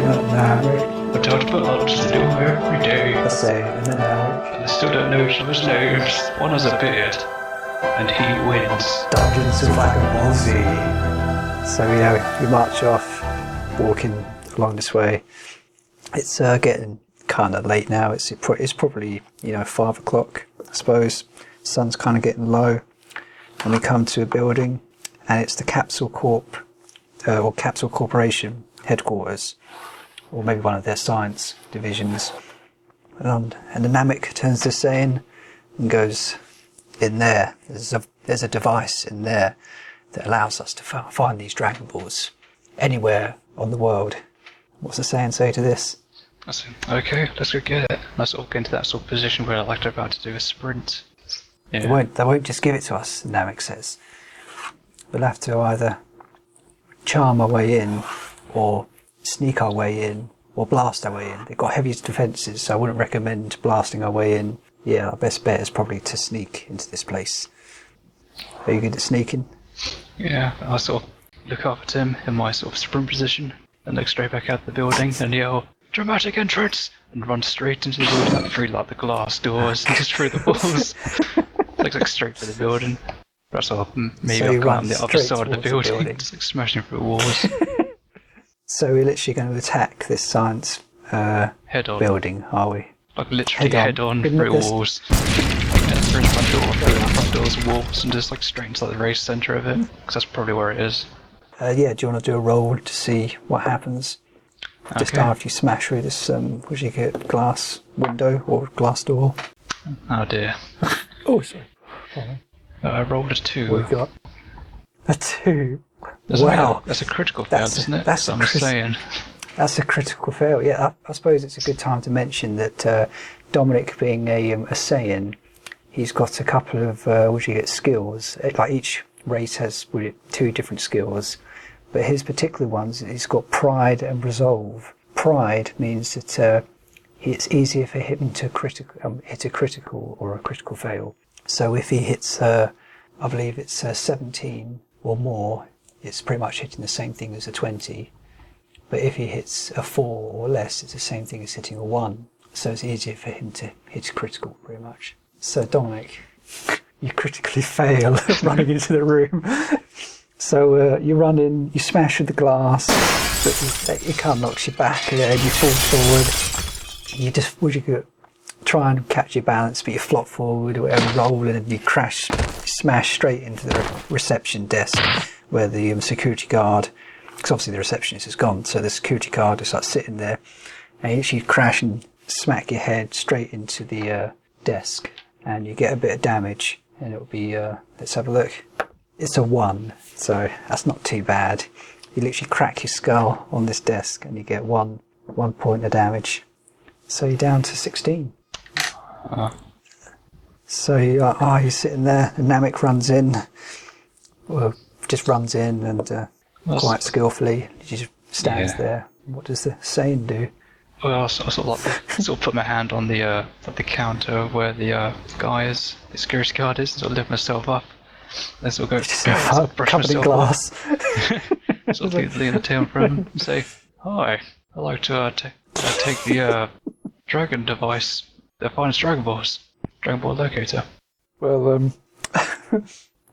and Namek. We're told to put on to do every day. The Saiyan and Namek. And I still don't know each other's names. One has a beard, and he wins. Dungeons of DragonBall Z. So we march off, walking along this way. It's getting kind of late now. It's probably 5 o'clock, I suppose. Sun's kind of getting low, and we come to a building, and it's the Capsule Corp or Capsule Corporation headquarters, or maybe one of their science divisions. And the Namek turns to Saiyan and goes, "In there, there's a device in there that allows us to find these Dragon Balls anywhere on the world." What's the Saiyan say to this? I said, okay, let's go get it. I sort of get into that sort of position where they're about to do a sprint. Yeah. They won't just give it to us, Namek says. We'll have to either charm our way in, or sneak our way in, or blast our way in. They've got heavy defences, so I wouldn't recommend blasting our way in. Yeah, our best bet is probably to sneak into this place. Are you good at sneaking? Yeah, I sort of look up at him in my sort of sprint position, and look straight back out the building, and yell, "Dramatic entrance!" and run straight into the building, through like the glass doors, and just through the walls. like straight for the building. But sort of maybe I'll go on the other side of the building, just like smashing through walls. So we're literally going to attack this science building, are we? Like literally head on through walls. And through the front door, through the front doors, walls, and just like straight into like the race centre of it, because that's probably where it is. Yeah, do you want to do a roll to see what happens? Okay. Just after you smash through this, glass window or glass door. Oh dear. Oh, sorry. I rolled a 2. What have you got? A 2? Wow. That's a critical fail, isn't it? That's what I'm saying. That's a critical fail. Yeah, I suppose it's a good time to mention that Dominic, being a Saiyan, he's got a couple of skills. Like each race has 2 different skills, but his particular ones, he's got pride and resolve. Pride means that it's easier for him to hit a critical or a critical fail. So if he hits, I believe it's 17 or more, it's pretty much hitting the same thing as a 20. But if he hits a 4 or less, it's the same thing as hitting a 1. So it's easier for him to hit critical, pretty much. So Dominic, you critically fail running into the room. So you run in, you smash with the glass, but it kind of knocks you back, and you fall forward. You just try and catch your balance, but you flop forward, or whatever, roll, and you smash straight into the reception desk where the security guard, because obviously the receptionist is gone, so the security guard is like sitting there, and you crash and smack your head straight into the desk, and you get a bit of damage, and it'll be, let's have a look. It's a 1, so that's not too bad. You literally crack your skull on this desk, and you get one point of damage. So you're down to 16. So you're sitting there, and Namek runs in. Well, just runs in and quite skillfully, he just stands there. What does the Saiyan do? Well, I sort of put my hand on the counter where the guy is, the security guard is, and sort of lift myself up. Then sort of go, brush covered in myself glass. Sort of lean the tail from and say, "Hi, I'd like to take the dragon device that finds Dragon Balls, DragonBall Locator."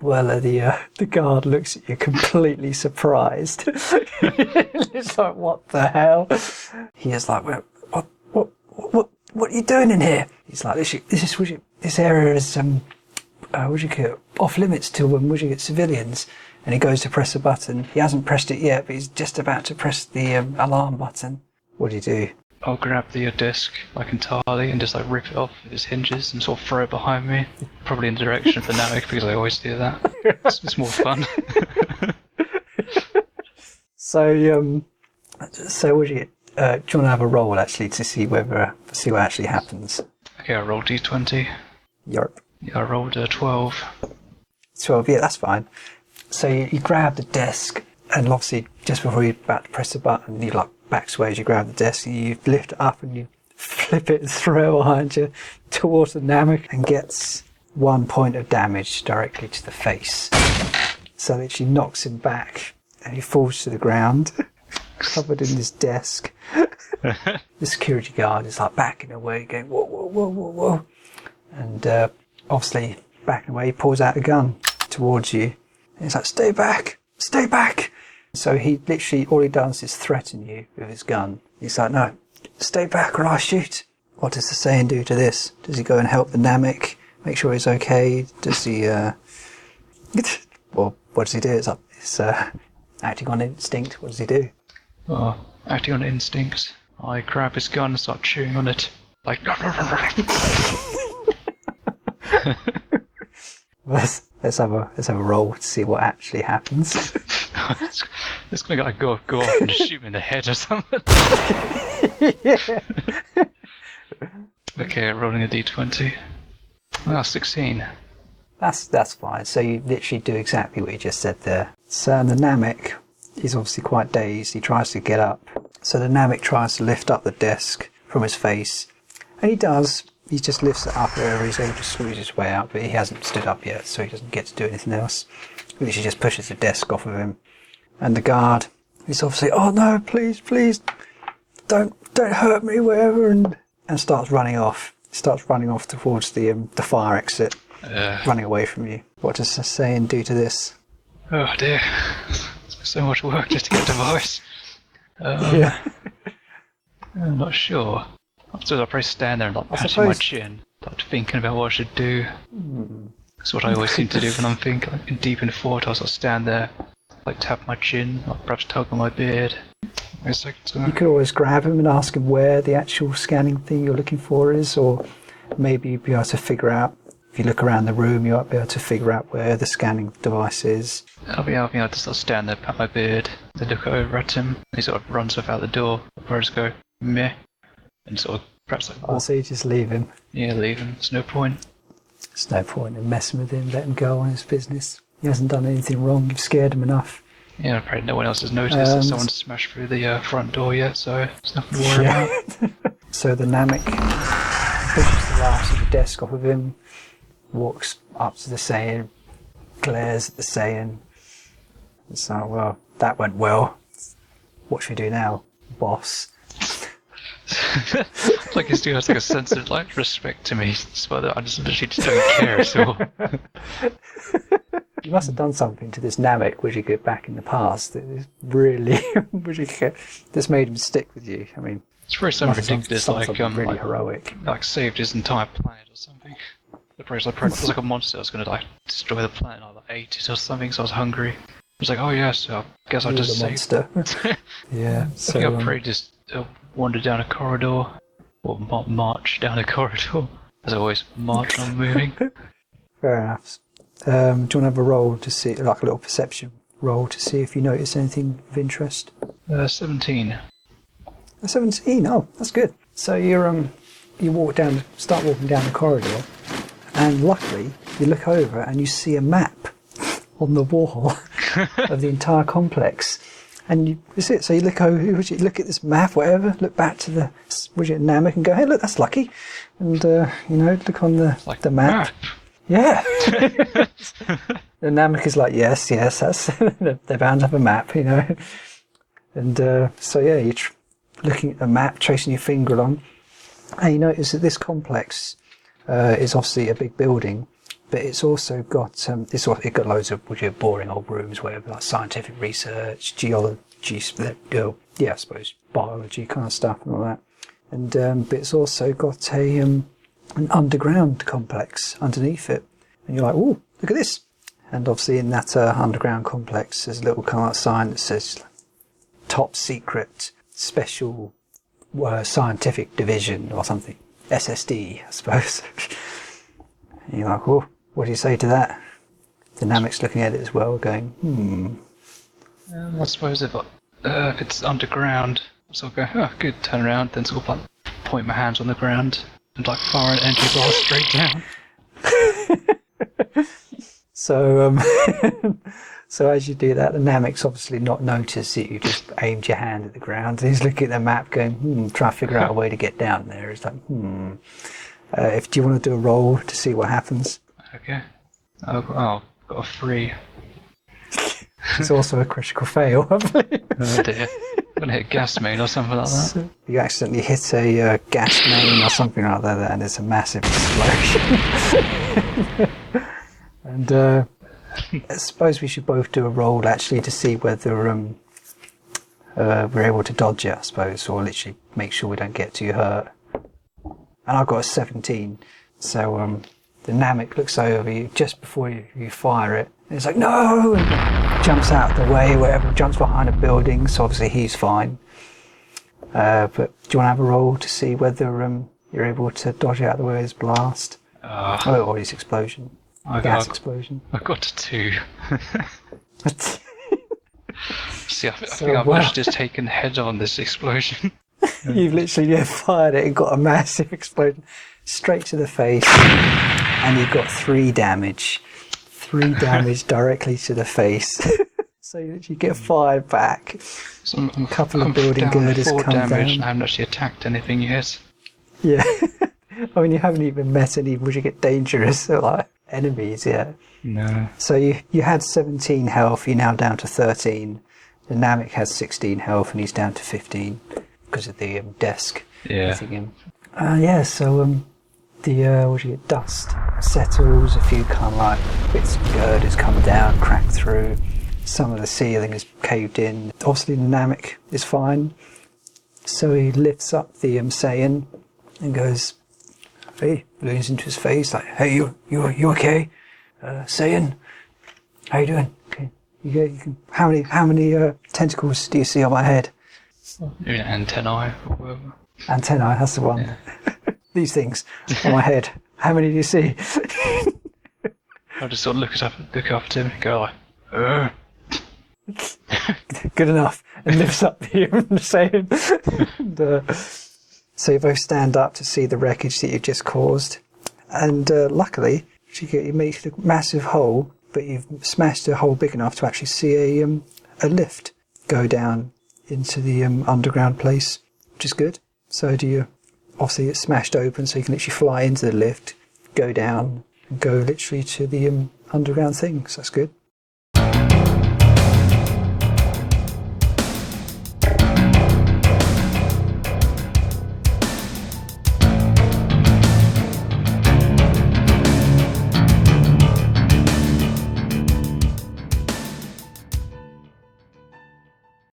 Well, the guard looks at you completely surprised. It's like, what the hell? He is like, what are you doing in here? He's like, this area is off limits to civilians. And he goes to press a button. He hasn't pressed it yet, but he's just about to press the alarm button. What do you do? I'll grab the disc like entirely and just like rip it off with its hinges and sort of throw it behind me, probably in the direction of the Namek, because I always do that. It's more fun. So would you? Do you want to have a roll actually to see what actually happens? Okay, I rolled D20. Yarp. Yeah, I rolled a 12. 12. Yeah, that's fine. So you grab the desk, and obviously just before you're about to press the button, you like backsways, you grab the desk and you lift it up and you flip it and throw it behind you towards the Namek, and gets 1 point of damage directly to the face. So literally knocks him back and he falls to the ground, covered in his desk. The security guard is like backing away, going, whoa, whoa, whoa, whoa, whoa. And obviously, backing away, he pulls out a gun towards you. And he's like, stay back, stay back. So he literally, all he does is threaten you with his gun. He's like, no, stay back or I'll shoot. What does the Saiyan do to this? Does he go and help the Namek, make sure he's okay? Does he, well, what does he do? It's acting on instinct. What does he do? Oh, acting on instinct. I grab his gun and start chewing on it. Like, let's have a roll to see what actually happens. It's gonna go off and just shoot me in the head or something. Yeah. Okay, rolling a d20. 16. That's fine. So you literally do exactly what you just said there. So the Namek is obviously quite dazed. He tries to get up. So the Namek tries to lift up the desk from his face. And he does. He just lifts it up wherever he's able to squeeze his way out. But he hasn't stood up yet, so he doesn't get to do anything else. He literally just pushes the desk off of him. And the guard is obviously, oh no, please, don't hurt me, whatever, and starts running off. Starts running off towards the fire exit, running away from you. What does the Saiyan do to this? Oh dear, so much work just to get a device. Yeah. I'm not sure. I suppose I'll probably stand there and like patting my chin, like thinking about what I should do. That's what I always seem to do when I'm thinking like, deep in thought. I'll stand there, like tap my chin, or perhaps tug on my beard. You could always grab him and ask him where the actual scanning thing you're looking for is, or maybe you'd be able to figure out, if you look around the room, you might be able to figure out where the scanning device is. I'll just sort of stand there, pat my beard, then look over at him. He sort of runs off out the door. I'll just go, meh, and sort of perhaps like... Oh, so you just leave him? Yeah, leave him. There's no point. There's no point in messing with him, let him go on his business. He hasn't done anything wrong, you've scared him enough. Yeah, probably no one else has noticed that someone's smashed through the front door yet, so there's nothing to worry about. So the Namek pushes the last of the desk off of him, walks up to the Saiyan, glares at the Saiyan. It's like, well, that went well. What should we do now, boss? Like he still has like a sense of like respect to me, so I just literally just don't care at all. You must have done something to this Namek, which you get back in the past, that is really, that's made him stick with you. I mean, it's very something ridiculous, like really heroic, like saved his entire planet or something. The price like it was like a monster that was going to like destroy the planet. I like, ate it or something, so I was hungry. I was like, oh yes, I guess I'll just save. Monster. Yeah. So I think I'll probably just wander down a corridor, or march down a corridor. As always, march on moving. Fair enough. Do you want to have a roll to see, like a little perception roll to see if you notice anything of interest? 17. 17. Oh, that's good. So you start walking down the corridor, and luckily you look over and you see a map on the wall of the entire complex. And that's it. So you look over, look at this map, whatever. Look back to the Namek and go, hey, look, that's lucky. And look on the map. Yeah. The Namek is like, yes, that's they're bound to have a map, And so yeah, you're looking at the map, tracing your finger along, and you notice that this complex is obviously a big building, but it's also got it got loads of boring old rooms, whatever, like scientific research, geology, I suppose biology kind of stuff and all that. And but it's also got an underground complex underneath it, and you're like, oh, look at this. And obviously in that underground complex there's a little kind of sign that says top secret special scientific division or something, SSD, I suppose. And you're like, oh, what do you say to that? The Namek's looking at it as well, going, I suppose if it's underground, so I'll go, oh, good, turn around, then sort of like point my hands on the ground and like fire an entry bar straight down. So, so as you do that, the Namek's obviously not noticed that you just aimed your hand at the ground. He's looking at the map, going, trying to figure out a way to get down there. He's like, do you want to do a roll to see what happens? Okay. Oh, got a 3. It's also a critical fail, I believe. Oh dear. gonna hit a gas main or something like that. So you accidentally hit a gas main or something like that, and there's a massive explosion. And I suppose we should both do a roll actually to see whether we're able to dodge it, I suppose, or literally make sure we don't get too hurt. And I've got a 17, so the Namek looks over you just before you fire it. And it's like, no! And jumps out of the way, whatever, jumps behind a building, so obviously he's fine. But do you want to have a roll to see whether you're able to dodge out of the way of his blast? Or his explosion. Gas explosion. I got a 2. See, I think I've actually just taken head on this explosion. You've literally fired it and got a massive explosion straight to the face, and you've got 3 damage. 3 damage directly to the face. So you literally get fired back. So a couple of building girders come down. 4 damage, and I haven't actually attacked anything yet. Yeah. I mean, you haven't even met any, would you get dangerous, like, enemies yet? No. So you had 17 health, you're now down to 13. The Namek has 16 health and he's down to 15 because of the desk. Yeah. So the dust settles, a few kind of like bits of girders come down, crack through. Some of the ceiling is caved in. Obviously the Namek is fine. So he lifts up the Saiyan and goes, hey, leans into his face like, hey, you okay? Saiyan, how you doing? Okay. You can, how many tentacles do you see on my head? Antennae or whatever. Antennae, that's the one. Yeah. These things on my head. How many do you see? I just sort of look up at him and go like, Good enough. And lifts up the Saiyan. And, so you both stand up to see the wreckage that you've just caused. And luckily, you make a massive hole, but you've smashed a hole big enough to actually see a lift go down into the underground place, which is good. So obviously it's smashed open, so you can literally fly into the lift, go down, and go literally to the underground thing, so that's good.